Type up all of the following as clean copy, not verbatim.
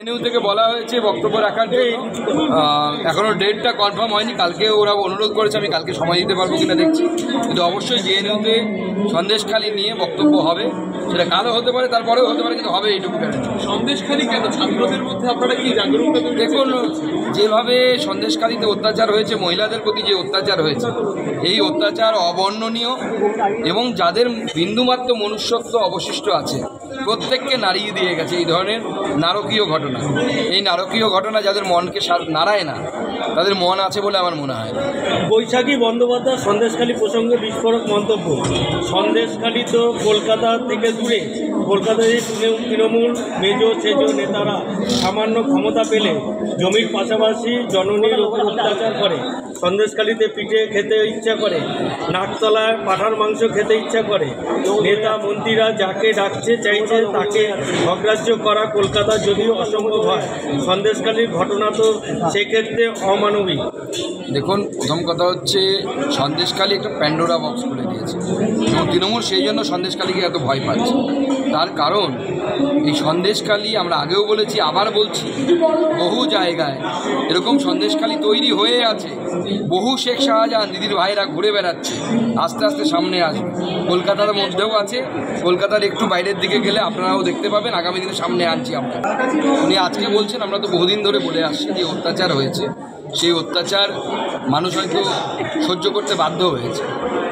NU থেকে বলা হয়েছে বক্তব্য রাখার জন্য। এখনও ডেটটা কনফার্ম হয়নি। কালকে ওরা অনুরোধ করেছে, আমি কালকে সময় দিতে পারবো কিনা দেখছি, কিন্তু অবশ্যই জেএনইউতে সন্দেশখালি নিয়ে বক্তব্য হবে। সেটা কালও হতে পারে, তারপরেও হতে পারে, কিন্তু হবে এইটুকু গ্যারান্টি। সন্দেশখালি কেন ছাত্রদের মধ্যে আপনারা কি জাগরুক? দেখুন, যেভাবে সন্দেশখালিতে অত্যাচার হয়েছে, মহিলাদের প্রতি যে অত্যাচার হয়েছে, এই অত্যাচার অবর্ণনীয় এবং যাদের বিন্দুমাত্র মনুষ্যত্ব অবশিষ্ট আছে প্রত্যেককে নাড়িয়ে দিয়ে গেছে এই ধরনের নারকীয় ঘটনা। এই নারকীয় ঘটনা যাদের মনকে নাড়ায় না, তাদের মন আছে বলে আমার মনে হয়। বৈশাখী বন্দ্যোপাধ্যায় সন্দেশখালী প্রসঙ্গে বিস্ফোরক মন্তব্য। সন্দেশখালী তো কলকাতা থেকে দূরে। কলকাতায় তৃণমূল মেজো সেজো নেতারা সামান্য ক্ষমতা পেলে জমির পাশাপাশি জননীর ওপর অত্যাচার করে। সন্দেশখালীতে পিঠে খেতে ইচ্ছা করে, নাকতলায় পাঁঠার মাংস খেতে ইচ্ছা করে। নেতা মন্ত্রীরা যাকে ডাকছে চাইছে তাকে অগ্রাহ্য করা কলকাতা যদিও অসম্ভব হয়, সন্দেশখালীর ঘটনা তো সেক্ষেত্রে অমানবিক। দেখুন, প্রথম কথা হচ্ছে সন্দেশখালী একটা প্যান্ডোরা বক্স খুলে দিয়েছে এবং তৃণমূল সেই জন্য সন্দেশখালীকে এত ভয় পাচ্ছে। তার কারণ এই সন্দেশখালী, আমরা আগেও বলেছি আবার বলছি, বহু জায়গায় এরকম সন্দেশখালী তৈরি হয়ে আছে। বহু শেখ শাহজাহান দিদির ভাইরা ঘুরে বেড়াচ্ছে, আস্তে আস্তে সামনে আসবে। কলকাতার মধ্যেও আছে, কলকাতার একটু বাইরের দিকে গেলে আপনারাও দেখতে পাবেন। আগামী দিনে সামনে আনছি আমরা। উনি আজকে বলছেন, আমরা তো বহুদিন ধরে বলে আসছি যে অত্যাচার হয়েছে, সেই অত্যাচার মানুষ হয়তো সহ্য করতে বাধ্য হয়েছে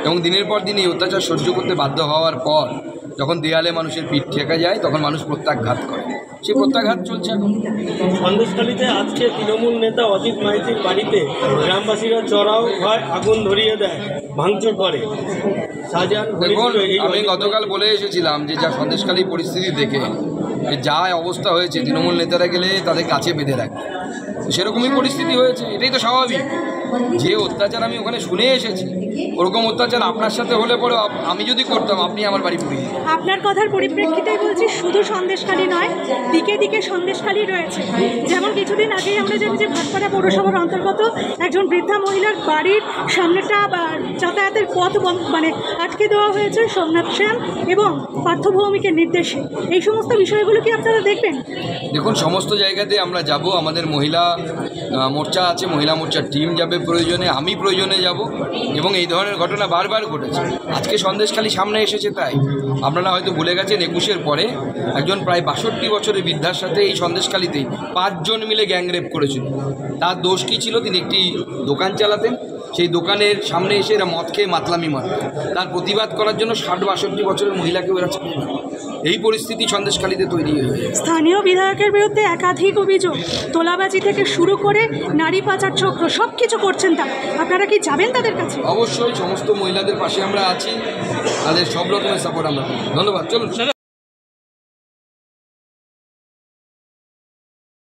এবং দিনের পর দিন এই অত্যাচার সহ্য করতে বাধ্য হওয়ার পর যখন দেয়ালে মানুষের পিঠ ঠেকা যায় তখন মানুষ প্রত্যাঘাত করে। সেই প্রত্যাঘাত চলছে এখন। সন্দেশখালীতে আজকে তৃণমূল নেতা অজিত মাইতির বাড়িতে গ্রামবাসীরা চড়াও হয়, আগুন ধরিয়ে দেয়, ভাঙচুর করে। দেখুন, আমি গতকাল বলে এসেছিলাম যে যা সন্দেশখালী পরিস্থিতি দেখে যা অবস্থা হয়েছে, তৃণমূল নেতারা গেলে তাদের কাছে বেঁধে রাখে। সেরকমই পরিস্থিতি হয়েছে, এটাই তো স্বাভাবিক। যে অত্যাচার আমি ওখানে শুনে এসেছি, ওরকম অত্যাচার আপনার সাথে হলে পরে আমি যদি করতাম, আপনি আমার বাড়ি পুড়িয়ে। আপনার কথার পরিপ্রেক্ষিতেই বলছি, শুধু সন্দেশখালী নয়, দিকে দিকে সন্দেশখালী রয়েছে। যেমন কিছুদিন আগেই আমরা জানি যে ভাটপাড়া পৌরসভার অন্তর্গত একজন বৃদ্ধা মহিলার বাড়ির সামনেটা যাতায়াতের পথ আটকে দেওয়া হয়েছে সোমনাথ সেন এবং পার্থ ভৌমিকের নির্দেশে। এই সমস্ত বিষয়গুলো কি আপনারা দেখবেন? দেখুন, সমস্ত জায়গাতে আমরা যাব। আমাদের মহিলা মোর্চা আছে, মহিলা মোর্চার টিম যাবে প্রয়োজনে, আমি প্রয়োজনে যাব। এবং এই ধরনের ঘটনা বারবার ঘটেছে। আজকে সন্দেশখালী সামনে এসেছে, তাই আপনারা হয়তো ভুলে গেছেন 21-এর পরে একজন প্রায় 62 বছরের বৃদ্ধার সাথে এই সন্দেশখালীতেই 5 জন মিলে গ্যাংরেপ করেছিল। তার দোষ কী ছিল? তিনি একটি দোকান চালাতেন, সেই দোকানের সামনে এসে এরা মদ খেয়ে মাতলামি মারত। তার প্রতিবাদ করার জন্য 60-62 বছরের মহিলাকে ওরা ছাড়ে না। এই পরিস্থিতি সন্দেশখালীতে তৈরি হয়েছে। স্থানীয় বিধায়কের বিরুদ্ধে একাধিক অভিযোগ, তোলাবাজি থেকে শুরু করে নারী পাচার চক্র সব কিছু করছেন। আপনারা কি যাবেন তাদের কাছে? অবশ্যই, সমস্ত মহিলাদের পাশে আমরা আছি, তাদের সব রকমের সাপোর্ট আমরা। ধন্যবাদ। চলুন।